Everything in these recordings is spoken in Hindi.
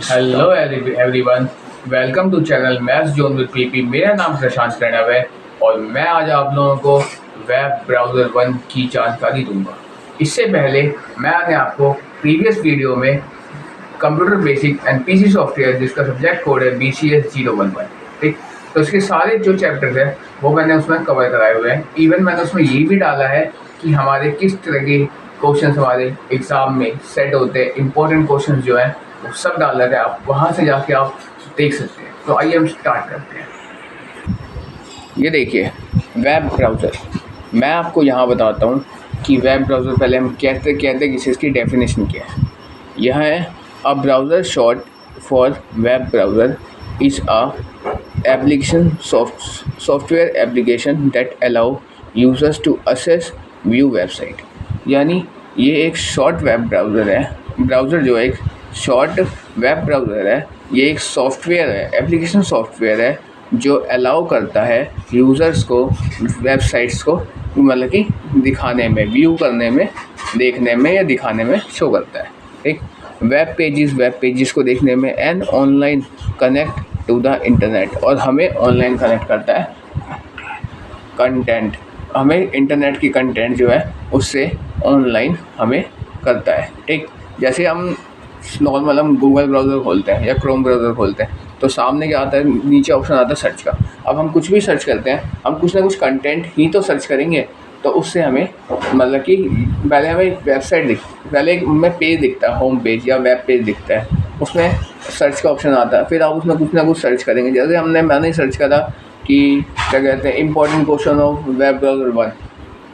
Hello everyone, welcome to channel maths zone with PP. मेरा नाम प्रशांत प्रणव है और मैं आज आप लोगों को वेब ब्राउज़र 1 की जानकारी दूंगा। इससे पहले मैंने आपको प्रीवियस वीडियो में computer basic and PC software, जिसका सब्जेक्ट कोड है BCS 011, ठीक, तो इसके सारे जो चैप्टर्स हैं वो मैंने उसमें कवर कराए हुए हैं। इवन मैंने उसमें ये भी डाला है कि हमारे किस तरह के क्वेश्चंस हमारे एग्ज़ाम में सेट होते हैं, इंपॉर्टेंट क्वेश्चंस जो हैं वो सब डाल रहे हैं। आप वहाँ से जाके आप देख सकते हैं। तो आइए हम स्टार्ट करते हैं। ये देखिए वेब ब्राउज़र, मैं आपको यहाँ बताता हूँ कि वेब ब्राउज़र पहले हम कहते कि इसकी डेफिनेशन क्या है। यह है a browser short for web browser is a application software application that allow users to access view website. यानी ये एक शॉर्ट वेब ब्राउज़र है। ब्राउज़र जो है एक शॉर्ट वेब ब्राउज़र है, ये एक सॉफ्टवेयर है, एप्लीकेशन सॉफ्टवेयर है जो अलाउ करता है यूज़र्स को वेबसाइट्स को मतलब कि दिखाने में, व्यू करने में, देखने में या दिखाने में शो करता है। ठीक, वेब पेजेस को देखने में and online connect to the internet, और हमें ऑनलाइन कनेक्ट करता है कंटेंट, हमें इंटरनेट की कंटेंट जो है उससे ऑनलाइन हमें करता है। ठीक, जैसे हम नॉर्मल हम गूगल ब्राउज़र खोलते हैं या क्रोम ब्राउज़र खोलते हैं तो सामने क्या आता है, नीचे ऑप्शन आता है सर्च का। अब हम कुछ भी सर्च करते हैं, हम कुछ ना कुछ कंटेंट ही तो सर्च करेंगे, तो उससे हमें मतलब कि पहले हमें एक वेबसाइट पहले एक में पेज दिखता है, होम पेज या वेब पेज दिखता है, उसमें सर्च का ऑप्शन आता है। फिर आप उसमें कुछ ना कुछ सर्च करेंगे। जैसे मैंने सर्च करा कि क्या कहते हैं, important question of web browser 1।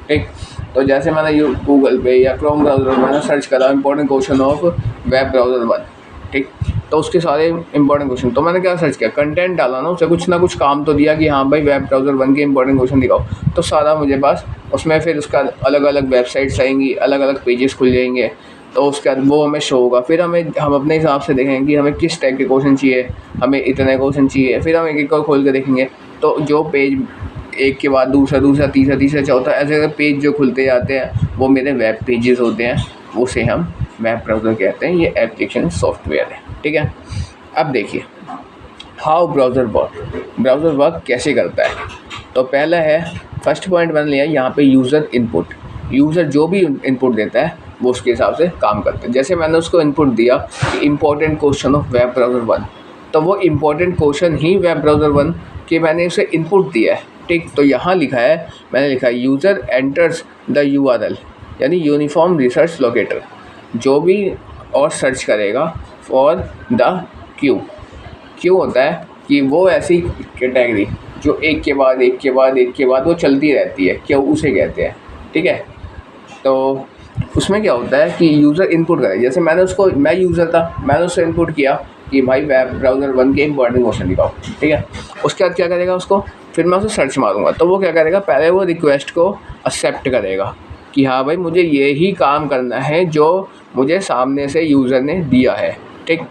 ठीक, तो जैसे मैंने गूगल पे या क्रोम ब्राउज़र मैंने सर्च करा important question of web browser 1। ठीक, तो उसके सारे इंपॉर्टेंट क्वेश्चन, तो मैंने क्या सर्च किया, कंटेंट डाला ना, उसे कुछ ना कुछ काम तो दिया कि हाँ भाई वेब ब्राउज़र 1 के इंपॉर्टेंट क्वेश्चन दिखाओ, तो सारा मुझे पास उसमें फिर उसका अलग अलग वेबसाइट्स आएंगी, अलग अलग पेजेस खुल जाएंगे, तो उसके बाद वो हमें शो होगा। फिर हम अपने हिसाब से देखेंगे कि हमें किस टाइप के क्वेश्चन चाहिए, हमें इतने क्वेश्चन चाहिए, फिर हम एक एक को खोल के देखेंगे। तो जो पेज एक के बाद दूसरा तीसरा चौथा ऐसे पेज जो खुलते जाते हैं वो मेरे वेब पेजेस होते हैं, उसे हम वेब ब्राउज़र कहते हैं। ये एप्लीकेशन सॉफ्टवेयर है। ठीक है, अब देखिए हाउ ब्राउज़र वर्क कैसे करता है। तो पहला है, फर्स्ट पॉइंट मैंने लिया यहाँ पे यूज़र इनपुट। यूज़र जो भी इनपुट देता है वो उसके हिसाब से काम करता है। जैसे मैंने उसको इनपुट दिया कि important question of web browser 1, तो वो इम्पॉर्टेंट क्वेश्चन ही वेब ब्राउज़र 1 के मैंने उसे इनपुट दिया है। ठीक, तो यहाँ लिखा है, मैंने लिखा है यूज़र एंटर्स द URL, यानी यूनिफॉर्म रिसर्च लोकेटर, जो भी और सर्च करेगा फॉर द क्यू होता है कि वो ऐसी कैटेगरी जो एक के बाद वो चलती रहती है, क्यों उसे कहते हैं। ठीक है, तो उसमें क्या होता है कि यूज़र इनपुट करे। जैसे मैं यूज़र था, मैंने उससे इनपुट किया कि भाई वेब ब्राउज़र 1 के इंपॉर्टेंट क्वेश्चन दिखाओ। ठीक है, उसके बाद क्या करेगा, उसको फिर मैं उसे सर्च मारूंगा, तो वो क्या करेगा, पहले वो रिक्वेस्ट को एक्सेप्ट करेगा कि हाँ भाई मुझे ये ही काम करना है जो मुझे सामने से यूज़र ने दिया है। ठीक,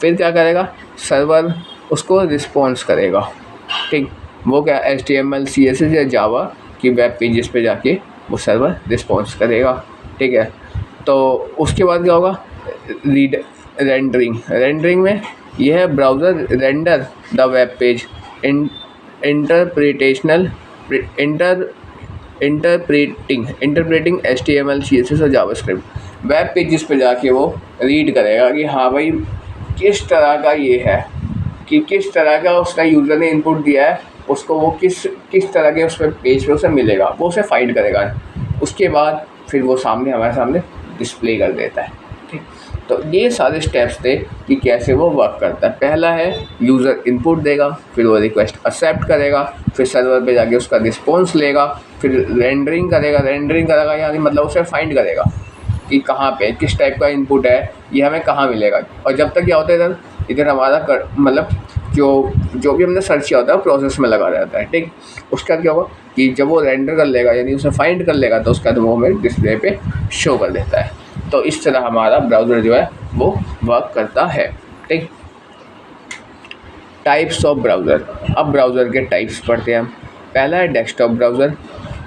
फिर क्या करेगा, सर्वर उसको रिस्पॉन्स करेगा। ठीक, वो क्या HTML CSS या जावा की वेब पेजेस पे जाके वो सर्वर रिस्पॉन्स करेगा। ठीक है, तो उसके बाद क्या होगा, रेंडरिंग में यह है browser render the web page interpreting HTML CSS और जावास्क्रिप्ट। वेब पेजेस पे जाके वो रीड करेगा कि हाँ भाई किस तरह का ये है, कि किस तरह का उसका यूज़र ने इनपुट दिया है, उसको वो किस तरह के उस पर पेज पे उसे मिलेगा, वो उसे फाइंड करेगा। उसके बाद फिर वो हमारे सामने डिस्प्ले कर देता है। ठीक, तो ये सारे स्टेप्स थे कि कैसे वो वर्क करता है। पहला है यूज़र इनपुट देगा, फिर वो रिक्वेस्ट एक्सेप्ट करेगा, फिर सर्वर पे जाके उसका रिस्पॉन्स लेगा, फिर रेंडरिंग करेगा यानी मतलब उसे फाइंड करेगा कि कहाँ पे किस टाइप का इनपुट है, ये हमें कहाँ मिलेगा। और जब तक क्या होता है, इधर हमारा मतलब जो भी हमने सर्च किया होता है प्रोसेस में लगा रहता है। ठीक, उसका क्या होगा कि जब वो रेंडर कर लेगा यानी उसे फाइंड कर लेगा, तो उसका वो हमें डिस्प्ले पे शो कर देता है। तो इस तरह हमारा ब्राउज़र जो है वो वर्क करता है। ठीक, टाइप्स ऑफ ब्राउज़र। अब ब्राउज़र के टाइप्स पढ़ते हैं हम। पहला है डेस्कटॉप ब्राउज़र,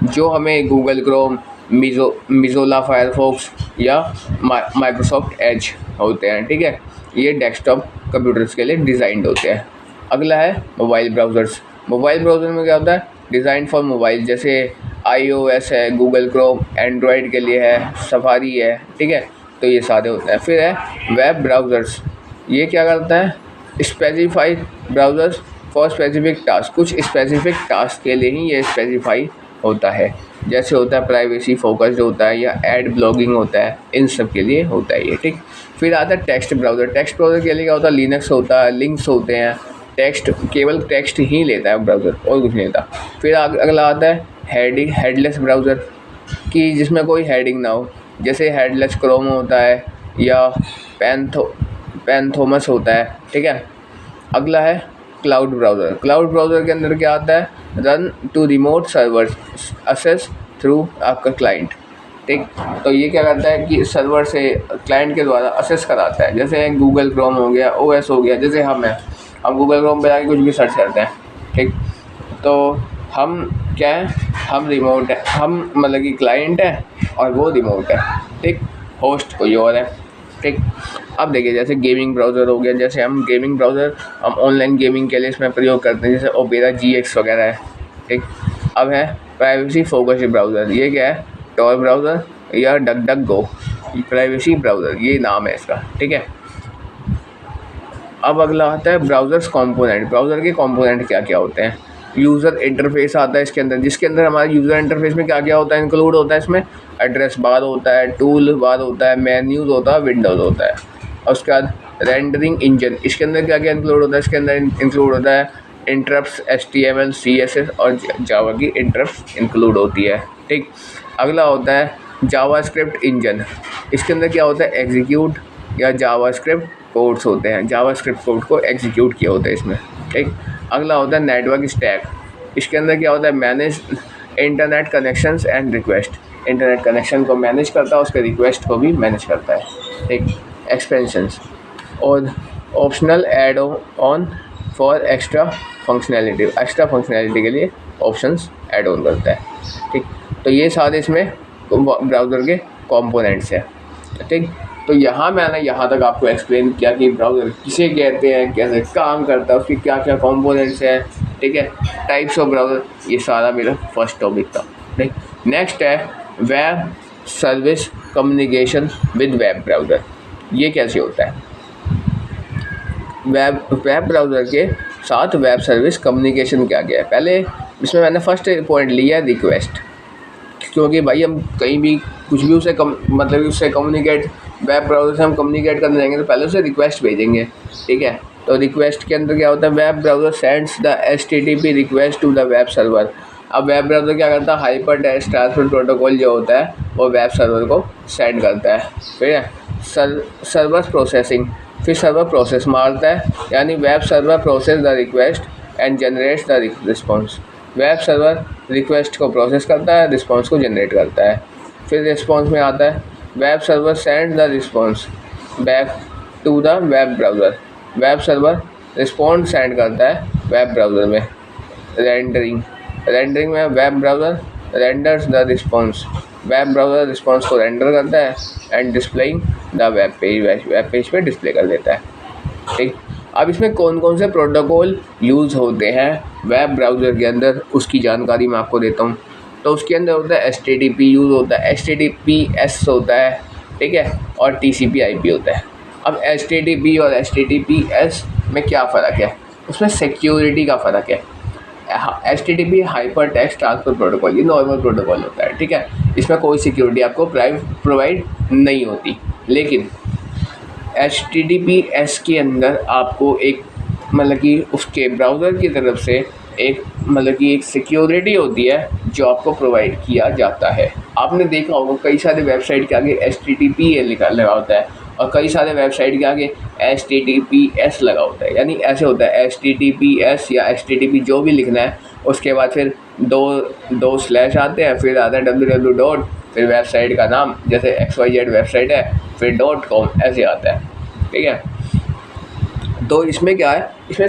जो हमें गूगल क्रोम, मिज़ोला फायरफॉक्स या माइक्रोसॉफ्ट एज होते हैं। ठीक है, ये डेस्कटॉप कंप्यूटर्स के लिए डिज़ाइंड होते हैं। अगला है मोबाइल ब्राउज़र्स। मोबाइल ब्राउज़र में क्या होता है, डिज़ाइन फॉर मोबाइल, जैसे iOS है, गूगल क्रोम, एंड्रॉयड के लिए है, सफारी है, ठीक है, तो ये सारे होते हैं। फिर है वेब ब्राउज़र्स, ये क्या करता है, specified browsers for specific task, कुछ स्पेसिफिक टास्क के लिए ही ये स्पेसिफाई होता है, जैसे होता है प्राइवेसी फोकस्ड होता है या एड ब्लॉगिंग होता है, इन सब के लिए होता है ये, ठीक। फिर आता है टेक्स्ट ब्राउज़र। टेक्स्ट ब्राउज़र के लिए क्या होता है, लिनक्स होता है, लिंक्स होते हैं, टेक्स्ट, केवल टेक्स्ट ही लेता है ब्राउज़र और कुछ नहीं लेता। फिर अगला आता है हेडलेस ब्राउज़र, कि जिसमें कोई हेडिंग ना हो, जैसे हेडलेस क्रोम होता है या पैंथोमस होता है, ठीक है। अगला है क्लाउड ब्राउज़र। क्लाउड ब्राउज़र के अंदर क्या आता है, run to remote servers access through आपका क्लाइंट, ठीक। तो ये क्या करता है कि सर्वर से क्लाइंट के द्वारा असेस कराता है, जैसे गूगल क्रोम हो गया, ओएस हो गया, जैसे हम गूगल क्रोम पे जाके कुछ भी सर्च करते हैं, ठीक। तो हम क्या है, हम रिमोट है, हम मतलब कि क्लाइंट है और वो रिमोट है, ठीक, होस्ट कोई और है, ठीक। अब देखिए जैसे गेमिंग ब्राउज़र हो गया, जैसे हम गेमिंग ब्राउज़र हम ऑनलाइन गेमिंग के लिए इसमें प्रयोग करते हैं, जैसे ओपेरा GX वगैरह है, ठीक। अब है प्राइवेसी फोकस्ड ब्राउज़र, ये क्या है, टॉर ब्राउज़र या डक गो प्राइवेसी ब्राउज़र, ये नाम है इसका, ठीक है। अब अगला आता है ब्राउज़र्स कंपोनेंट। ब्राउज़र के कंपोनेंट क्या क्या होते हैं, यूज़र इंटरफेस आता है इसके अंदर, जिसके अंदर हमारे यूज़र इंटरफेस में क्या क्या होता है, इंक्लूड होता है इसमें एड्रेस बार होता है, टूल बार होता है, मेन्यूज़ होता है, विंडोज़ होता है। और उसके बाद रेंडरिंग इंजन, इसके अंदर क्या क्या इंक्लूड होता है, इसके अंदर इंक्लूड होता है इंटरप्ट्स, HTML, CSS और जावा की इंटरप्ट्स इंक्लूड होती है, ठीक। अगला होता है जावास्क्रिप्ट इंजन, इसके अंदर क्या होता है, एग्जीक्यूट या जावास्क्रिप्ट कोड्स होते हैं, जावास्क्रिप्ट कोड को एग्जीक्यूट किया होता है इसमें, ठीक। अगला होता है नेटवर्क स्टैक, इसके अंदर क्या होता है, manage internet connections and request, internet connection को मैनेज करता है, उसके रिक्वेस्ट को भी मैनेज करता है, ठीक। एक्सपेंशंस और optional add on for extra functionality के लिए ऑप्शंस ऐड ऑन करता है, ठीक। तो ये सारे इसमें ब्राउज़र के कंपोनेंट्स हैं, ठीक। तो मैंने यहाँ तक आपको एक्सप्लेन किया कि ब्राउज़र किसे कहते हैं, कैसे काम करता है, उसके क्या क्या कंपोनेंट्स हैं, ठीक है, टाइप्स ऑफ ब्राउज़र, ये सारा मेरा फर्स्ट टॉपिक था, ठीक। नेक्स्ट है web service communication with web browser, ये कैसे होता है। वेब ब्राउज़र के साथ वेब सर्विस कम्युनिकेशन क्या है, पहले इसमें मैंने फर्स्ट पॉइंट लिया है रिक्वेस्ट, क्योंकि भाई हम कहीं भी कुछ भी मतलब उससे कम्युनिकेट, वेब ब्राउज़र से हम कम्युनिकेट करने जाएंगे तो पहले उसे रिक्वेस्ट भेजेंगे, ठीक है। तो रिक्वेस्ट के अंदर क्या होता है, web browser sends the HTTP request to the web server. अब वेब ब्राउज़र क्या करता है, हाइपर टेक्स्ट ट्रांसफर प्रोटोकॉल जो होता है वो वेब सर्वर को सेंड करता है, ठीक है। सर्वर प्रोसेसिंग, फिर सर्वर प्रोसेस मारता है, यानी web server process the request and generates the response. Web server request को प्रोसेस करता है, रिस्पॉन्स को जनरेट करता है। फिर रिस्पॉन्स में आता है web server send the response back to the web browser, web server response send करता है वेब ब्राउज़र में। रेंडरिंग में web browser renders the response, web browser response को रेंडर करता है and displaying the web page पे डिस्प्ले कर देता है, ठीक। अब इसमें कौन कौन से प्रोटोकॉल यूज़ होते हैं वेब ब्राउज़र के अंदर, उसकी जानकारी मैं आपको देता हूँ। तो उसके अंदर होता है HTTP यूज़ होता है, HTTPS होता है, ठीक है, और TCP/IP होता है। अब HTTP और HTTPS में क्या फ़र्क है, उसमें सिक्योरिटी का फ़र्क है। HTTP hyper text transfer protocol, ये नॉर्मल प्रोटोकॉल होता है, ठीक है, इसमें कोई सिक्योरिटी आपको प्रोवाइड नहीं होती। लेकिन HTTPS के अंदर आपको एक मतलब कि उसके ब्राउज़र की तरफ से एक मतलब कि एक सिक्योरिटी होती है जो आपको प्रोवाइड किया जाता है। आपने देखा होगा कई सारे वेबसाइट के आगे HTTP लगा होता है और कई सारे वेबसाइट के आगे HTTPS लगा होता है, यानी ऐसे होता है HTTPS या HTTP जो भी लिखना है, उसके बाद फिर दो स्लैश आते हैं, फिर आता है www. फिर वेबसाइट का नाम, जैसे XYZ वेबसाइट है, फिर .com ऐसे आता है, ठीक है। तो इसमें क्या है, इसमें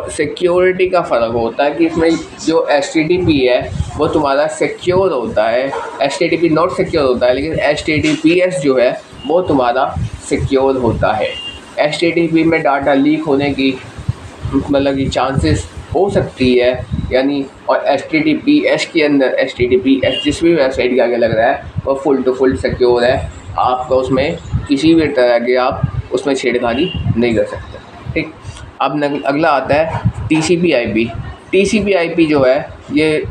सिक्योरिटी का फ़र्क होता है कि इसमें जो HTTP है वो तुम्हारा सिक्योर होता है, HTTP नॉट सिक्योर होता है, लेकिन HTTPS जो है वो तुम्हारा सिक्योर होता है। HTTP में डाटा लीक होने की मतलब कि चांसेस हो सकती है, यानी और HTTPS के अंदर HTTPS जिस भी वेबसाइट के आगे लग रहा है वो फुल टू फुल सिक्योर है। आपका उसमें किसी भी तरह के आप उसमें छेड़खानी नहीं कर सकते। ठीक, अब अगला आता है TCP/IP। TCP/IP जो है ये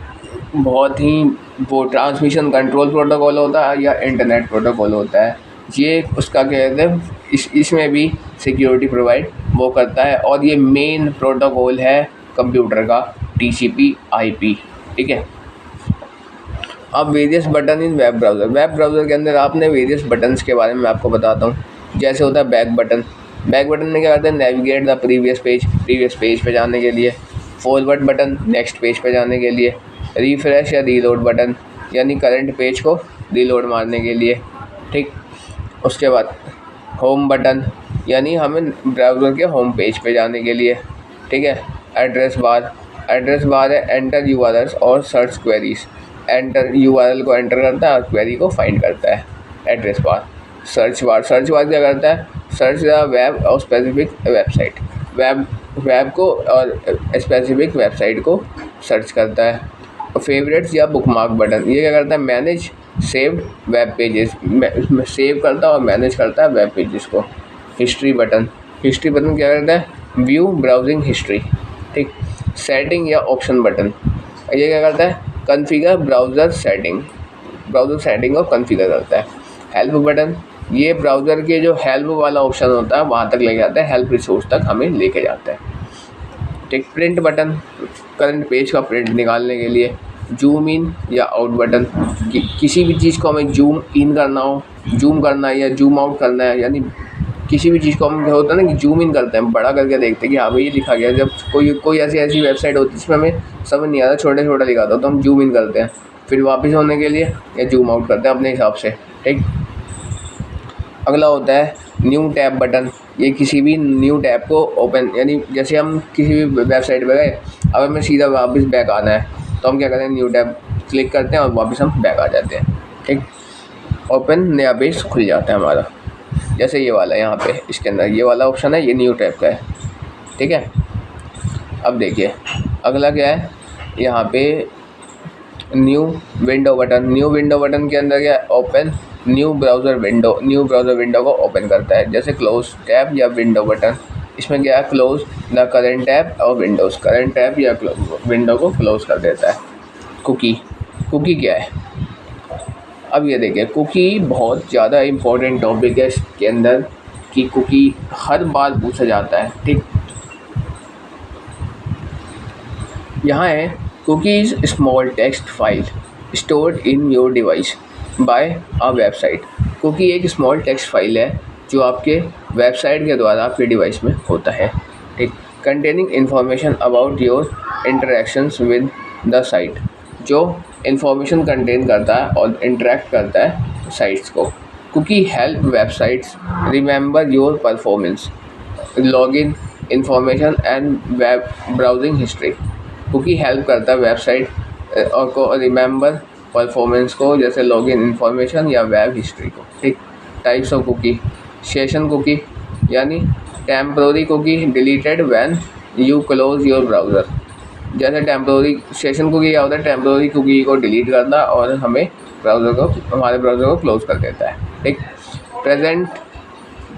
बहुत ही वो ट्रांसमिशन कंट्रोल प्रोटोकॉल होता है या इंटरनेट प्रोटोकॉल होता है। ये उसका कहते हैं इसमें भी सिक्योरिटी प्रोवाइड वो करता है, और ये मेन प्रोटोकॉल है कंप्यूटर का TCP/IP। ठीक है। अब वेरियस बटन इन वेब ब्राउज़र। वेब ब्राउज़र के अंदर आपने वेरियस बटन्स के बारे में आपको बताता हूँ। जैसे होता है बैक बटन। बैक बटन में क्या करते हैं, नेविगेट द प्रीवियस पेज पे जाने के लिए। फॉरवर्ड बटन, नेक्स्ट पेज पे जाने के लिए। रिफ्रेश या रीलोड बटन, यानी करंट पेज को रीलोड मारने के लिए। ठीक, उसके बाद होम बटन, यानी हमें ब्राउज़र के होम पेज पे जाने के लिए। ठीक है। एड्रेस बार है एंटर URLs और सर्च क्वेरीज। एंटर URL को एंटर करता है और क्वेरी को फाइंड करता है एड्रेस बार। सर्च बार क्या करता है, सर्च द वेब और स्पेसिफिक वेबसाइट। वेब को और स्पेसिफिक वेबसाइट को सर्च करता है। फेवरेट्स या बुकमार्क बटन, ये क्या करता है, manage saved web pages, save करता है और मैनेज करता है वेब पेजेस को। हिस्ट्री बटन क्या करता है, व्यू ब्राउजिंग हिस्ट्री। ठीक। सेटिंग या ऑप्शन बटन, ये क्या करता है, कॉन्फ़िगर ब्राउज़र सेटिंग को कॉन्फ़िगर करता है। हेल्प बटन, ये ब्राउज़र के जो हेल्प वाला ऑप्शन होता है वहाँ तक ले जाता है, हेल्प रिसोर्स तक हमें लेके जाता है। ठीक। प्रिंट बटन, करंट पेज का प्रिंट निकालने के लिए। जूम इन या आउट बटन, किसी भी चीज़ को हमें जूम इन करना हो, जूम करना है या जूम आउट करना है, यानी किसी भी चीज़ को हम क्या होता है ना कि जूम इन करते हैं, बड़ा करके देखते हैं कि हाँ भाई ये लिखा गया। जब कोई ऐसी वेबसाइट होती है जिसमें हमें समझ नहीं आता, छोटा लिखा था, तो हम जूम इन करते हैं, फिर वापस होने के लिए या जूम आउट करते हैं अपने हिसाब से। ठीक। अगला होता है न्यू टैब बटन। ये किसी भी न्यू टैब को ओपन, यानी जैसे हम किसी भी वेबसाइट पर गए, अब हमें सीधा वापस बैक आना है तो हम क्या करते हैं, न्यू टैब क्लिक करते हैं और वापस हम बैक आ जाते हैं। ठीक। ओपन नया पेज खुल जाता है हमारा, जैसे ये वाला यहाँ पे इसके अंदर ये वाला ऑप्शन है, ये न्यू टैब का है। ठीक है। अब देखिए अगला क्या है, यहाँ पे न्यू विंडो बटन के अंदर क्या है, ओपन न्यू ब्राउज़र विंडो को ओपन करता है। जैसे क्लोज टैब या विंडो बटन, इसमें क्या है, क्लोज द करंट टैब और करंट टैब या विंडो को क्लोज कर देता है। कुकी क्या है, अब ये देखिए, कुकी बहुत ज़्यादा इम्पोर्टेंट टॉपिक है इसके अंदर कि कुकी हर बार पूछा जाता है। ठीक। यहाँ है, cookie is small text file stored in your device by a website. Cookie एक स्मॉल टेक्स्ट फाइल है जो आपके वेबसाइट के द्वारा आपके डिवाइस में होता है। ठीक। Containing information about your interactions with the site, जो इंफॉर्मेशन कंटेन करता है और इंटरेक्ट करता है साइट्स को। Cookie help websites remember your performance, login information and web browsing history. Cookie help करता है वेबसाइट और को रिमेंबर परफॉर्मेंस को, जैसे लॉगिन इंफॉर्मेशन या वेब हिस्ट्री को। ठीक। Types of cookie, session cookie, यानी temporary cookie deleted when you close your browser. जैसे टेम्पररी सेशन कुकी क्या होता है, टेम्पररी कुकी को डिलीट करना और हमारे ब्राउज़र को क्लोज कर देता है। ठीक।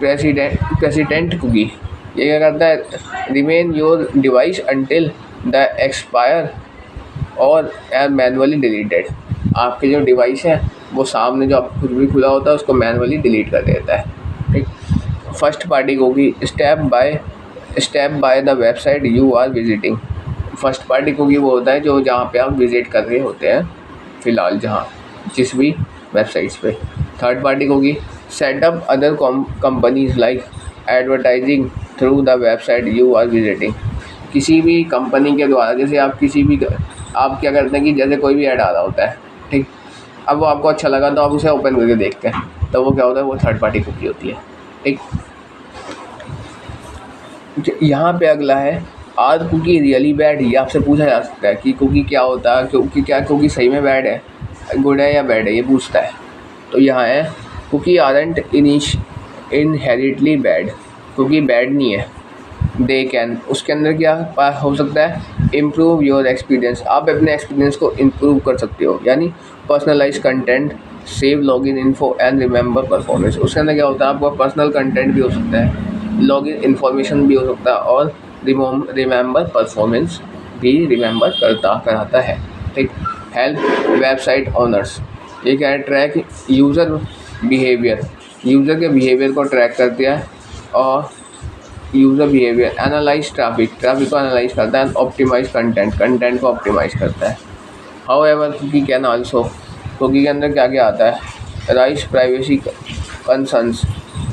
प्रेसिडेंट कुकी, ये क्या करता है, remain your device until the expire और मैनुअली डिलीटेड। आपके जो डिवाइस है वो सामने जो आपको कुछ भी खुला होता है उसको मैनुअली डिलीट कर देता है। ठीक। First party cookie, step by the website you are visiting. First party cookie वो होता है जो जहाँ पे आप विज़िट कर रहे होते हैं फ़िलहाल, जहाँ जिस भी वेबसाइट्स पे। Third party cookie, setup other companies like advertising through the website you are visiting. किसी भी कंपनी के द्वारा, जैसे आप क्या करते हैं कि जैसे कोई भी ऐड आ रहा होता है, ठीक, अब वो आपको अच्छा लगा तो आप उसे ओपन करके देखते हैं, तो वो क्या होता है, वो थर्ड पार्टी कुकी होती है। ठीक। यहाँ पे अगला है, आर कुकी रियली बैड। ये आपसे पूछा जा सकता है कि कुकी क्या होता है, क्योंकि क्या कुकी सही में बैड है, गुड है या बैड है, ये पूछता है। तो यहाँ है, cookie aren't inherently bad, cookie bad नहीं है। दे कैन, उसके अंदर क्या हो सकता है, इम्प्रूव योर एक्सपीरियंस, आप अपने एक्सपीरियंस को इम्प्रूव कर सकते हो, यानी personalise content, save login info and remember performance. उसके अंदर क्या होता है, आपका पर्सनल कंटेंट भी हो सकता है, लॉगिन इन्फॉर्मेशन भी हो सकता है, और रिमेंबर परफॉर्मेंस भी रिमेंबर कराता है। ठीक। हेल्प वेबसाइट ओनर्स, ये क्या है, ट्रैक यूज़र बिहेवियर, यूज़र के बिहेवियर को ट्रैक करती है, और यूज़र बिहेवियर एनालाइज ट्रैफिक को एनालाइज करता है, ऑप्टिमाइज कंटेंट को ऑप्टिमाइज करता है। However cookie can also, cookie के अंदर क्या क्या आता है, raise privacy concerns,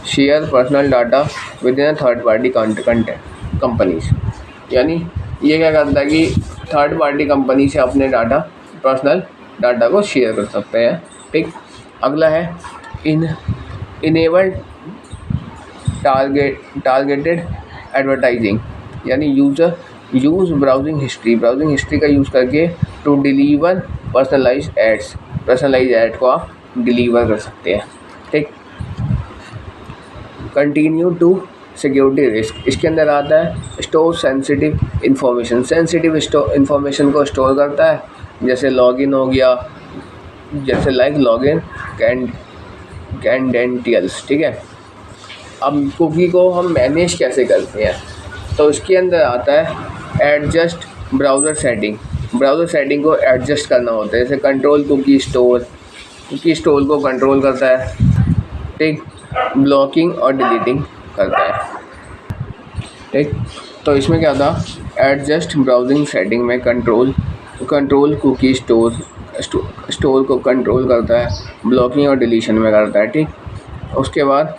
share personal data with in third party content companies, यानी ये क्या करता है कि थर्ड पार्टी कंपनी से अपने पर्सनल डाटा को शेयर कर सकते हैं। ठीक। अगला है इनेबल टारगेटेड एडवर्टाइजिंग, यानी यूज़ ब्राउजिंग हिस्ट्री का यूज़ करके टू डिलीवर पर्सनलाइज एड को आप डिलीवर कर सकते हैं। ठीक। कंटिन्यू टू सिक्योरिटी रिस्क, इसके अंदर आता है स्टोर सेंसिटिव इंफॉर्मेशन, इंफॉर्मेशन को स्टोर करता है, जैसे लॉगिन हो गया, जैसे लॉगिन कैडेंटियल्स। ठीक है। अब कुकी को हम मैनेज कैसे करते हैं, तो इसके अंदर आता है एडजस्ट ब्राउज़र सेटिंग को एडजस्ट करना होता है, जैसे कंट्रोल कुकी स्टोर को कंट्रोल करता है। ठीक। ब्लॉकिंग और डिलीटिंग करता है। ठीक। तो इसमें क्या था, एडजस्ट ब्राउजिंग सेटिंग में कंट्रोल कुकी स्टोर को कंट्रोल करता है, ब्लॉकिंग और डिलीशन में करता है। ठीक। उसके बाद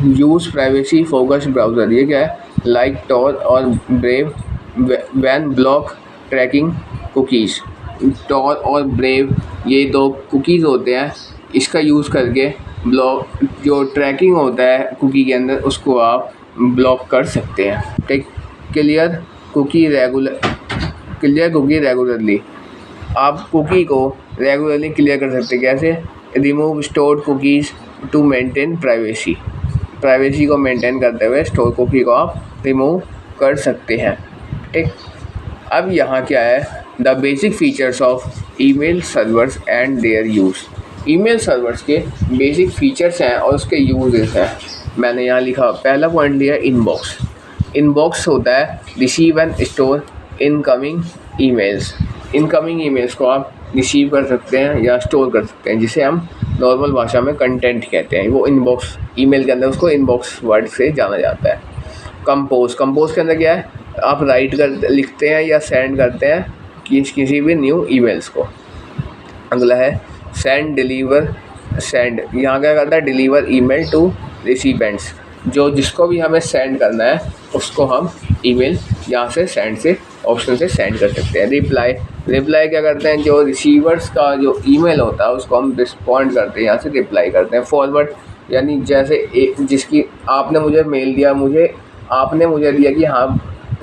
यूज़ प्राइवेसी फोकस्ड ब्राउज़र, ये क्या है, लाइक टॉर और Brave when block tracking cookies. Tor और ब्रेव ये दो कुकीज़ होते हैं, इसका यूज़ करके ब्लॉक जो ट्रैकिंग होता है कुकी के अंदर उसको आप ब्लॉक कर सकते हैं। ठीक। क्लियर कुकी रेगुलरली, आप कुकी को रेगुलरली क्लियर कर सकते हैं, कैसे, remove stored cookies to maintain privacy को मेंटेन करते हुए स्टोर कुकी को आप रिमूव कर सकते हैं। ठीक। अब यहाँ क्या है, the basic features of email servers and there use, email servers के बेसिक फीचर्स हैं और उसके यूजेस हैं। मैंने यहाँ लिखा, पहला पॉइंट लिया इनबॉक्स होता है receive and store incoming emails को आप रिसीव कर सकते हैं या स्टोर कर सकते हैं, जिसे हम नॉर्मल भाषा में कंटेंट कहते हैं। वो इनबॉक्स, ईमेल के अंदर उसको इनबॉक्स वर्ड से जाना जाता है। कंपोज के अंदर क्या है, आप लिखते हैं या सेंड करते हैं किसी भी न्यू ईमेल्स को। अगला है सेंड, यहाँ क्या करता है, डिलीवर ईमेल टू रिसिपेंट्स, जिसको भी हमें सेंड करना है उसको हम ईमेल यहाँ से सेंड से ऑप्शन से सेंड कर सकते हैं। रिप्लाई क्या करते हैं, जो रिसीवर्स का जो ईमेल होता है उसको हम रिस्पॉन्ड करते हैं, यहाँ से रिप्लाई करते हैं। फॉरवर्ड, यानी जैसे जिसकी आपने मुझे मेल दिया, आपने मुझे दिया कि हाँ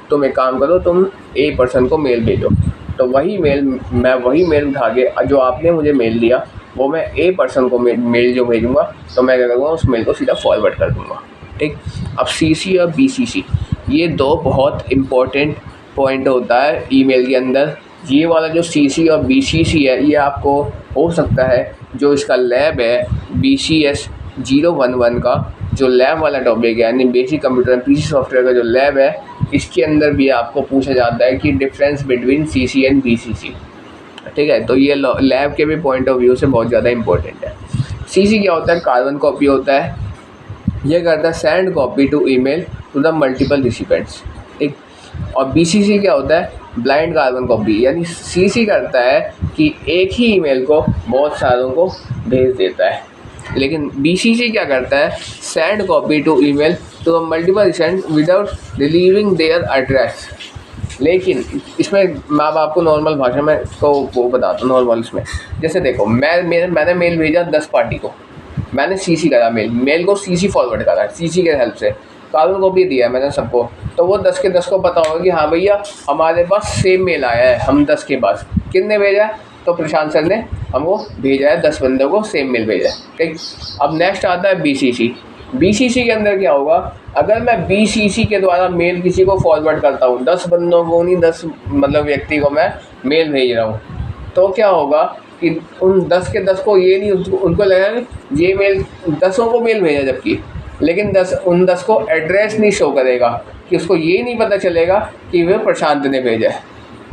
तुम एक काम करो, तुम ए पर्सन को मेल भेजो, तो वही मेल उठा के जो आपने मुझे मेल दिया वो मैं ए पर्सन को मेल जो भेजूँगा, तो मैं क्या करूँगा, उस मेल को सीधा फॉरवर्ड कर दूँगा। ठीक। अब CC और BCC, ये दो बहुत इम्पोर्टेंट पॉइंट होता है ईमेल के अंदर। ये वाला जो CC और BCC है, ये आपको हो सकता है जो इसका लैब है BCS 011 का जो लैब वाला टॉपिक है, यानी basic computer and PC software का जो लैब है, इसके अंदर भी आपको पूछा जाता है कि difference between CC and BCC। ठीक है। तो ये लैब के भी पॉइंट ऑफ व्यू से बहुत ज़्यादा इंपॉर्टेंट है। CC क्या होता है, कार्बन कॉपी होता है, ये करता है send copy to email to the multiple recipients. ठीक। और BCC क्या होता है, ब्लाइंड कार्बन कॉपी, यानी CC करता है कि एक ही ईमेल को बहुत सारों को भेज देता है, लेकिन BCC क्या करता है, send copy to email to the multiple recipient without relieving their address. लेकिन इसमें मैं अब आपको नॉर्मल भाषा में इसको वो बताता हूँ, नॉर्मल इसमें, जैसे देखो मैंने मेल भेजा 10 पार्टी को, मैंने CC करा, मेल को CC फॉरवर्ड करा, CC के हेल्प से कार्बन कॉपी दिया है मैंने सबको, तो वो 10 के 10 को पता होगा कि हाँ भैया हमारे पास सेम मेल आया है, हम 10 के पास कितने भेजा है, तो प्रशांत सर ने हमको भेजा है, 10 बंदों को सेम मेल भेजा है, ठीक। अब नेक्स्ट आता है BCC। BCC के अंदर क्या होगा, अगर मैं BCC के द्वारा मेल किसी को फॉरवर्ड करता हूँ, 10 बंदों को नहीं, 10 मतलब व्यक्ति को मैं मेल भेज रहा हूँ, तो क्या होगा कि उन 10 के 10 को ये नहीं, उनको लगेगा कि ये मेल 10 को मेल भेजा, जबकि लेकिन उन 10 को एड्रेस नहीं शो करेगा, कि उसको ये नहीं पता चलेगा कि वह प्रशांत ने भेजा है,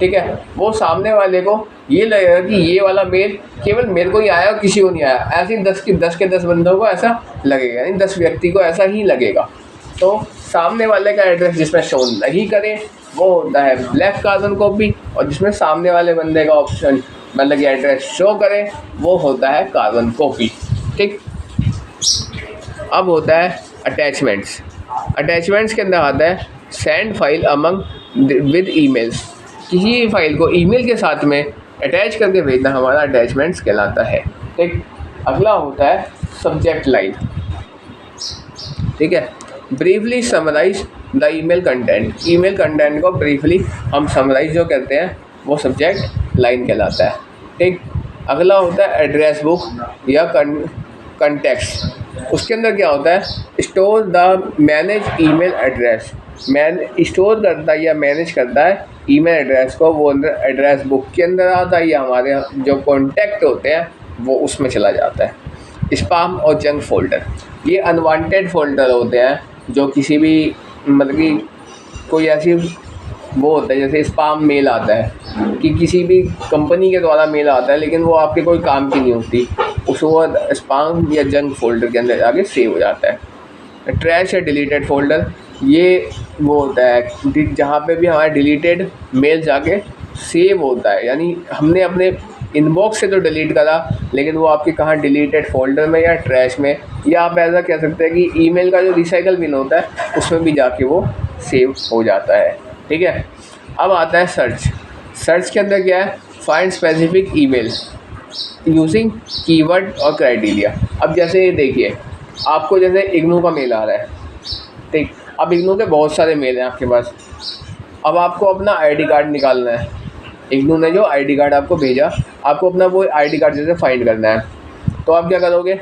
ठीक है। वो सामने वाले को ये लगेगा कि ये वाला मेल केवल मेरे को ही आया और किसी को नहीं आया, ऐसे ही 10 के 10 बंदों को ऐसा लगेगा, यानी 10 व्यक्ति को ऐसा ही लगेगा। तो सामने वाले का एड्रेस जिसमें शो नहीं करे वो होता है ब्लैक कार्बन कॉपी, और जिसमें सामने वाले बंदे का ऑप्शन मतलब कि एड्रेस शो करे वो होता है कार्बन कॉपी, ठीक। अब होता है अटैचमेंट्स। अटैचमेंट्स के अंदर आता है send file among with emails. किसी फाइल को ईमेल के साथ में अटैच करके भेजना हमारा अटैचमेंट्स कहलाता है, ठीक। अगला होता है सब्जेक्ट लाइन, ठीक है। Briefly summarise the email content. Email content को ब्रीफली हम समराइज जो करते हैं वो सब्जेक्ट लाइन कहलाता है, ठीक। अगला होता है एड्रेस बुक या कंटेक्स्ट। उसके अंदर क्या होता है, store the manage email address. Store करता है या मैनेज करता है ईमेल एड्रेस को, वो अंदर एड्रेस बुक के अंदर आता है या हमारे जो कॉन्टैक्ट होते हैं वो उसमें चला जाता है। स्पैम और जंक फोल्डर, ये अनवांटेड फोल्डर होते हैं जो किसी भी मतलब कि कोई ऐसी वो होता है, जैसे स्पैम मेल आता है कि किसी भी कंपनी के द्वारा मेल आता है लेकिन वो आपके कोई काम की नहीं होती, उसको स्पैम या जंक फोल्डर के अंदर जाके सेव हो जाता है। ट्रैश या डिलीटेड फोल्डर, ये वो होता है जहाँ पे भी हमारा डिलीटेड मेल जाके सेव होता है, यानी हमने अपने इनबॉक्स से तो डिलीट करा लेकिन वो आपके कहाँ डिलीटेड फोल्डर में या ट्रैश में, या आप ऐसा कह सकते हैं कि ईमेल का जो रिसाइकल बिन होता है उसमें भी जाके वो सेव हो जाता है, ठीक है। अब आता है सर्च। सर्च के अंदर क्या है, find specific email using keyword और क्राइटेरिया। अब जैसे ये देखिए, आपको जैसे इग्नू का मेल आ रहा है, ठीक। अब इग्नू के बहुत सारे मेल हैं आपके पास, अब आपको अपना आईडी कार्ड निकालना है। इग्नू ने जो आईडी कार्ड आपको भेजा, आपको अपना वो आईडी कार्ड जैसे फाइंड करना है, तो आप क्या करोगे,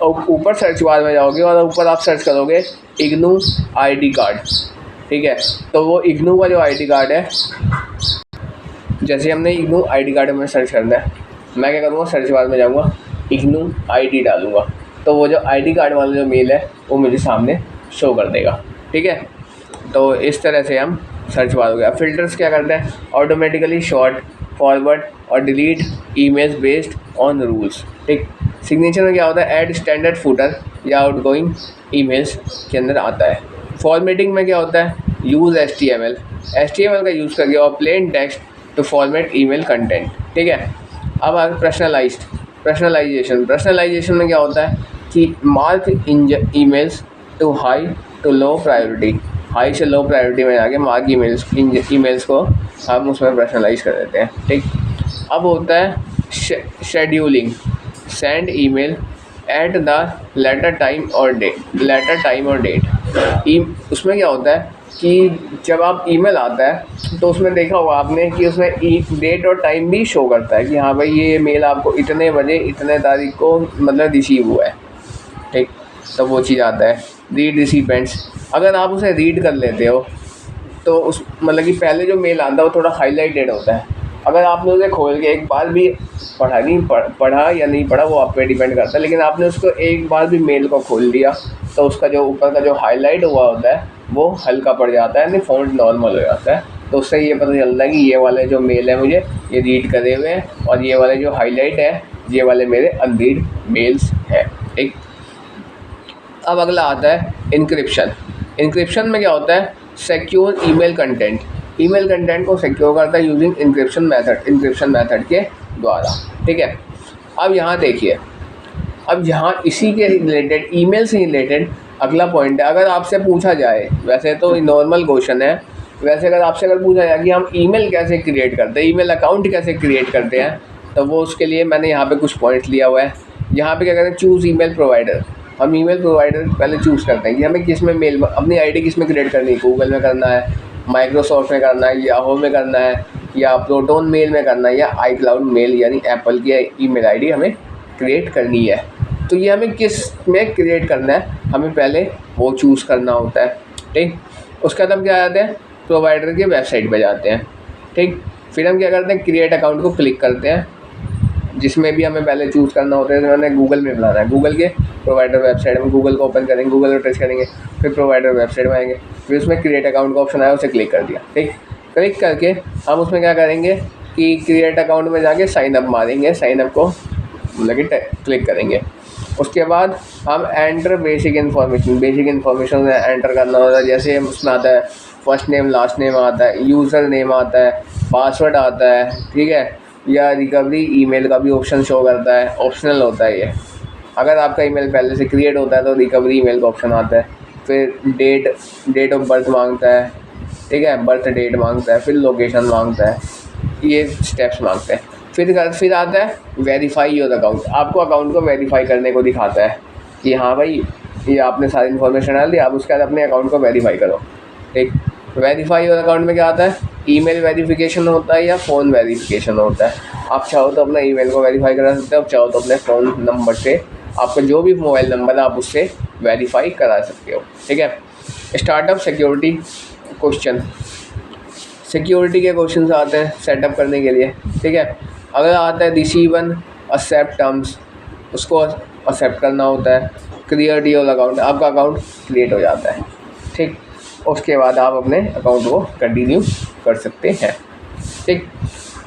ऊपर सर्च बार में जाओगे और ऊपर आप सर्च करोगे इग्नू आईडी कार्ड, ठीक है। तो वो इग्नू का जो आईडी कार्ड है, जैसे हमने इग्नू आईडी कार्ड में सर्च करना है, मैं क्या करूँगा, सर्च बार में जाऊँगा, इग्नू आईडी डालूँगा, तो वो जो आईडी कार्ड वाला जो मेल है वो मुझे सामने शो कर देगा, ठीक है। तो इस तरह से हम सर्च बार हो गया। फ़िल्टर्स क्या करते हैं, ऑटोमेटिकली शॉर्ट, फॉरवर्ड और delete emails based on rules, ठीक। सिग्नेचर में क्या होता है, ऐड स्टैंडर्ड फूटर या आउटगोइंग ईमेल्स के अंदर आता है। फॉर्मेटिंग में क्या होता है, यूज़ HTML का यूज़ करके और plain text to format email content, ठीक है। अब आगे पर्सनलाइजेशन में क्या होता है कि mark emails to high to low priority. High से लो प्रायोरिटी में जाके मार्क ईमेल्स को हम उसमें पर्सनलाइज कर देते हैं, ठीक। अब होता है scheduling, send email at the later time और डेट। उसमें क्या होता है कि जब आप ईमेल आता है तो उसमें देखा होगा आपने कि उसमें डेट और टाइम भी शो करता है कि हाँ भाई ये मेल आपको इतने बजे इतने तारीख को मतलब रिसीव हुआ है, ठीक। तो वो चीज़ आता है। रीड रिसिपेंट्स, अगर आप उसे रीड कर लेते हो तो उस मतलब कि पहले जो मेल आता है वो थोड़ा हाईलाइटेड होता है, अगर आपने उसे खोल के एक बार भी पढ़ा या नहीं पढ़ा वो आप पे डिपेंड करता है, लेकिन आपने उसको एक बार भी मेल को खोल लिया तो उसका जो ऊपर का जो हाईलाइट हुआ होता है वो हल्का पड़ जाता है, यानी फ़ॉन्ट नॉर्मल हो जाता है। तो उससे ये पता चलता है कि ये वाले जो मेल है मुझे ये रीड करे हुए हैं और ये वाले जो हाईलाइट है ये वाले मेरे अनरीड मेल्स हैं, ठीक। अब अगला आता है इंक्रिप्शन। इंक्रिप्शन में क्या होता है, सिक्योर ईमेल कंटेंट को सिक्योर करता है यूजिंग इंक्रिप्शन मेथड के द्वारा, ठीक है। अब यहाँ देखिए, अब यहाँ इसी के रिलेटेड ईमेल से रिलेटेड अगला पॉइंट है। अगर आपसे पूछा जाए, वैसे तो नॉर्मल क्वेश्चन है, वैसे अगर पूछा जाए कि हम ईमेल कैसे क्रिएट करते हैं, ईमेल अकाउंट कैसे क्रिएट करते हैं, तो वो उसके लिए मैंने यहाँ पे कुछ पॉइंट्स लिया हुआ है। यहाँ पे क्या करते हैं, चूज़ ईमेल प्रोवाइडर। हम ईमेल प्रोवाइडर पहले चूज़ करते हैं कि हमें किस में मेल अपनी आईडी किस में क्रिएट करनी है, गूगल में करना है, माइक्रोसॉफ्ट में करना है, याहू में करना है, या प्रोटोन मेल में करना है या iCloud मेल यानी एप्पल की ईमेल आईडी हमें क्रिएट करनी है। तो ये हमें किस में क्रिएट करना है, हमें पहले वो चूज़ करना होता है। ठीक, उसके बाद हम क्या जाते हैं, प्रोवाइडर की वेबसाइट पे जाते हैं। ठीक, फिर हम क्या करते हैं, क्रिएट अकाउंट को क्लिक करते हैं, जिसमें भी हमें पहले चूज़ करना होता है। मैंने गूगल में बनाना है, गूगल के प्रोवाइडर वेबसाइट में गूगल को ओपन करेंगे, गूगल को टच करेंगे, फिर प्रोवाइडर वेबसाइट में आएंगे, फिर उसमें क्रिएट अकाउंट का ऑप्शन आया, उसे क्लिक कर दिया। ठीक, क्लिक करके हम उसमें क्या करेंगे कि क्रिएट अकाउंट में जाके साइन अप मारेंगे, साइन अप को लगे क्लिक करेंगे। उसके बाद हम एंटर बेसिक इन्फॉर्मेशन एंटर करना होता है। जैसे उसमें आता है फर्स्ट नेम, लास्ट नेम आता है, यूज़र नेम आता है, पासवर्ड आता है, ठीक है, या रिकवरी ईमेल का भी ऑप्शन शो करता है, ऑप्शनल होता है ये। अगर आपका ईमेल पहले से क्रिएट होता है तो रिकवरी ईमेल का ऑप्शन आता है। फिर डेट ऑफ बर्थ मांगता है, ठीक है, बर्थ डेट मांगता है, फिर लोकेशन मांगता है, ये स्टेप्स मांगते हैं। फिर आता है वेरीफाई योर अकाउंट, आपको अकाउंट को वेरीफाई करने को दिखाता है कि हाँ भाई ये आपने सारी इन्फॉर्मेशन डाल दी, आप उसके बाद अपने अकाउंट को वेरीफाई करो। ठीक, वेरीफाई योर अकाउंट में क्या आता है, ईमेल वेरिफिकेशन होता है या फ़ोन वेरिफिकेशन होता है। आप चाहो तो अपना ईमेल को वेरीफाई करा सकते हो, आप चाहो तो अपने फ़ोन नंबर से, आपका जो भी मोबाइल नंबर है आप उससे वेरीफाई करा सकते हो। ठीक है, स्टार्टअप सिक्योरिटी क्वेश्चन, सिक्योरिटी के क्वेश्चन आते हैं सेटअप करने के लिए। ठीक है, अगर आता है रिसीव एंड एक्सेप्ट टर्म्स, उसको एक्सेप्ट करना होता है। क्रिएट योर अकाउंट, आपका अकाउंट क्रिएट हो जाता है। ठीक, उसके बाद आप अपने अकाउंट को कंटिन्यू कर सकते हैं। ठीक,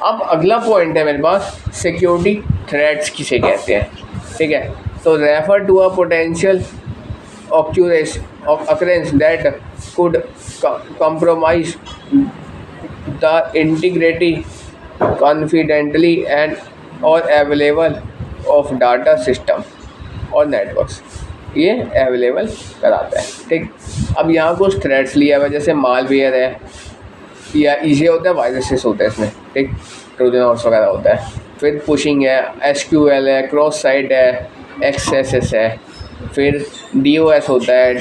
अब अगला पॉइंट है मेरे पास, सिक्योरिटी थ्रेट्स किसे कहते हैं। ठीक है, तो refer to a potential occurrence that could compromise the integrity, confidentiality and or available of data system और नेटवर्क्स, ये अवेलेबल कराता है। ठीक, अब यहाँ कुछ थ्रेड्स लिया हुआ, जैसे मालवेयर है या इजी होता है, वायरसेस होता है इसमें। ठीक, ट्रोजन वगैरह होता है। फिर पुशिंग है, एसक्यूएल है, क्रॉस साइट है, एक्सएसएस है, फिर डीओएस होता है,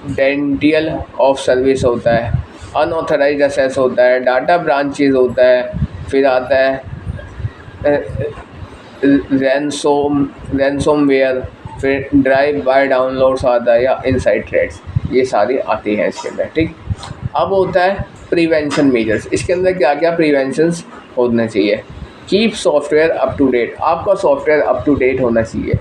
डेंटियल ऑफ सर्विस होता है, अनऑथराइज्ड एक्सेस होता है, डाटा ब्रांचेज होता है, फिर आता है रैनसोमवेयर, फिर ड्राइव बाय डाउनलोड्स आता है या इनसाइड थ्रेड्स, ये सारी आती हैं इसके अंदर। ठीक, अब होता है प्रिवेंशन मेजर्स, इसके अंदर क्या क्या प्रिवेंशंस होने चाहिए। Keep software up to date, आपका सॉफ्टवेयर अप टू डेट होना चाहिए।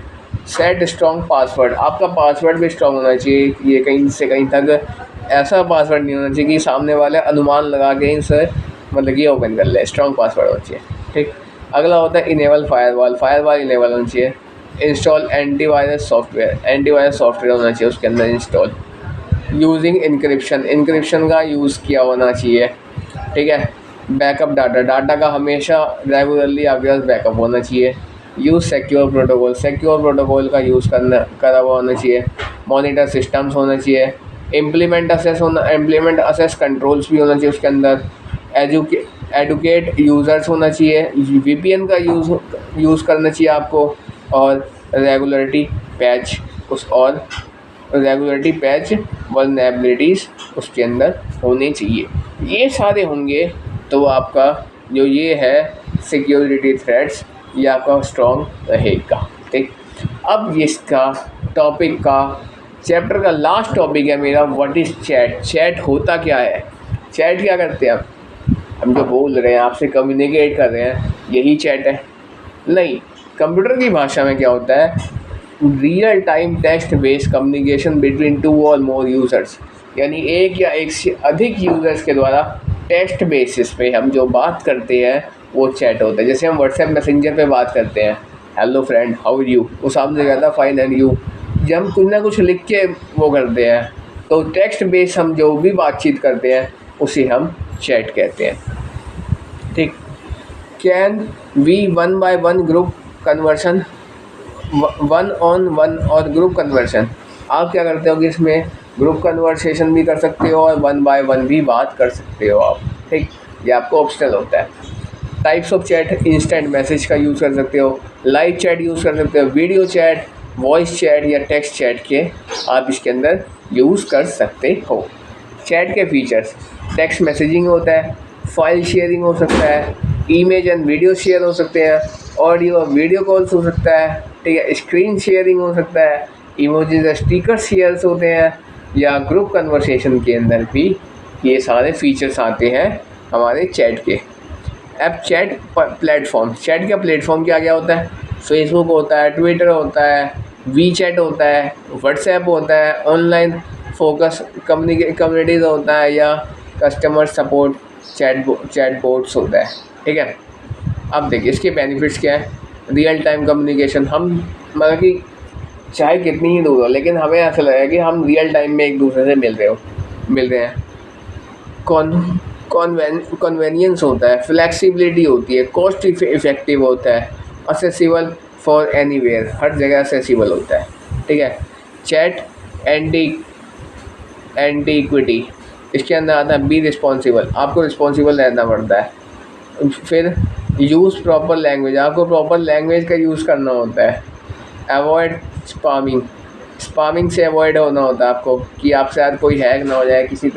सेट स्ट्रॉन्ग पासवर्ड, आपका पासवर्ड भी स्ट्रॉन्ग होना चाहिए, ये कहीं से कहीं तक ऐसा पासवर्ड नहीं होना चाहिए कि सामने वाले अनुमान लगा के इनसे मतलब ये ओपन कर ले, स्ट्रॉन्ग पासवर्ड होना चाहिए। ठीक, अगला होता है इनेबल फायरवॉल इनेबल होना चाहिए। इंस्टॉल एंटीवायरस सॉफ्टवेयर होना चाहिए उसके अंदर इंस्टॉल। यूजिंग इंक्रिप्शन का यूज़ किया होना चाहिए। ठीक है, बैकअप डाटा का हमेशा रेगुलरली आपके पास बैकअप होना चाहिए। यूज़ सिक्योर प्रोटोकॉल का यूज़ करा हुआ होना चाहिए। मॉनिटर सिस्टम्स होना चाहिए। इम्प्लीमेंट असेस कंट्रोल्स भी होना चाहिए उसके अंदर। एडुकेट यूज़र्स होना चाहिए। VPN का यूज़ करना चाहिए आपको। और रेगुलरिटी पैच वल्नरेबिलिटीज़ उसके अंदर होने चाहिए। ये सारे होंगे तो आपका जो ये है सिक्योरिटी थ्रेट्स, ये आपका स्ट्रॉन्ग रहेगा। ठीक, अब इसका टॉपिक का चैप्टर का लास्ट टॉपिक है मेरा, व्हाट इज़ चैट। चैट होता क्या है, चैट क्या करते हैं हम जो बोल रहे हैं आपसे कम्युनिकेट कर रहे हैं, यही चैट है? नहीं, कंप्यूटर की भाषा में क्या होता है, real time text based communication between 2 और मोर यूज़र्स, यानी एक या एक से अधिक यूज़र्स के द्वारा टेक्स्ट बेसिस पे हम जो बात करते हैं वो चैट होता है। जैसे हम व्हाट्सएप मैसेंजर पे बात करते हैं, hello friend how are you, वो सामने कहता है फाइन एंड यू। जब हम कुछ ना कुछ लिख के वो करते हैं तो टेक्स्ट बेस हम जो भी बातचीत करते हैं उसे हम चैट कहते हैं। ठीक, can we 1 by 1 group conversion, 1 on 1 और ग्रुप कन्वर्सन, आप क्या करते हो कि इसमें ग्रुप कन्वर्सेशन भी कर सकते हो और 1 by 1 भी बात कर सकते हो आप। ठीक, ये आपको ऑप्शनल होता है। Types of chat, instant message का यूज़ कर सकते हो, लाइव चैट यूज़ कर सकते हो, वीडियो चैट, वॉइस चैट या टेक्स्ट चैट के आप इसके अंदर यूज़ कर सकते हो। चैट के फीचर्स, टेक्स्ट मैसेजिंग होता है, फाइल शेयरिंग हो सकता है, इमेज एंड वीडियो शेयर हो सकते हैं, ऑडियो और वीडियो कॉल्स हो सकता है, ठीक है, स्क्रीन शेयरिंग हो सकता है, इमोजीज स्टिकर शेयर्स होते हैं, या ग्रुप कन्वर्सेशन के अंदर भी ये सारे फीचर्स आते हैं हमारे चैट के। अब चैट प्लेटफॉर्म, चैट का प्लेटफॉर्म क्या क्या होता है? फेसबुक होता है, ट्विटर होता है, वी चैट होता है, व्हाट्सएप होता है, ऑनलाइन फोकस कम्युनिटीज़ होता है, या कस्टमर सपोर्ट चैट बोट्स होता है, ठीक है। अब देखिए इसके बेनिफिट्स क्या है। रियल टाइम कम्युनिकेशन, हम मतलब कि चाहे कितनी ही दूर हो लेकिन हमें ऐसा लगेगा कि हम रियल टाइम में एक दूसरे से मिल रहे हैं। कॉन्वेनियंस होता है, फ्लेक्सिबिलिटी होती है, कॉस्ट इफेक्टिव होता है, असेसिबल फॉर एनीवेयर, हर जगह असेसिबल होता है, ठीक है। चैट एंटीक्विटी, इसके अंदर आता है बी रिस्पॉन्सिबल, आपको रिस्पॉन्सिबल रहना पड़ता है। फिर यूज़ प्रॉपर लैंग्वेज, आपको प्रॉपर लैंग्वेज का यूज़ करना होता है। अवॉइड स्पामिंग से अवॉइड होना होता है आपको, कि आपके साथ कोई हैक ना हो जाए, किसी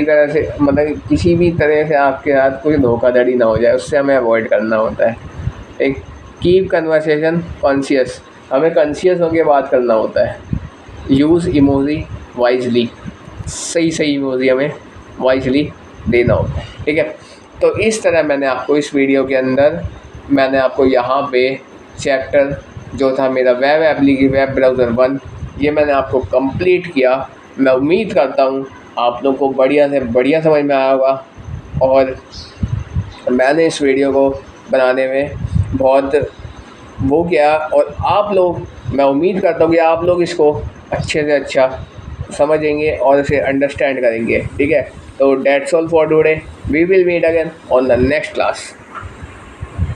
तरह से मतलब किसी भी तरह से आपके साथ कोई धोखाधड़ी ना हो जाए, उससे हमें अवॉइड करना होता है। एक कीप कन्वर्सेशन कॉन्शियस, हमें कॉन्शियस होकर बात करना होता है। यूज़ इमोजी वाइजली, सही इमोजी हमें वाइजली देना होता है, ठीक है। तो इस तरह मैंने आपको इस वीडियो के अंदर यहाँ पे चैप्टर जो था मेरा वेब ब्राउज़र 1, ये मैंने आपको कंप्लीट किया। मैं उम्मीद करता हूँ आप लोग को बढ़िया से बढ़िया समझ में आया होगा, और मैंने इस वीडियो को बनाने में बहुत वो किया, और आप लोग, मैं उम्मीद करता हूँ कि आप लोग इसको अच्छे से अच्छा समझेंगे और इसे अंडरस्टैंड करेंगे, ठीक है। तो that's all for today, we will meet again on the next class.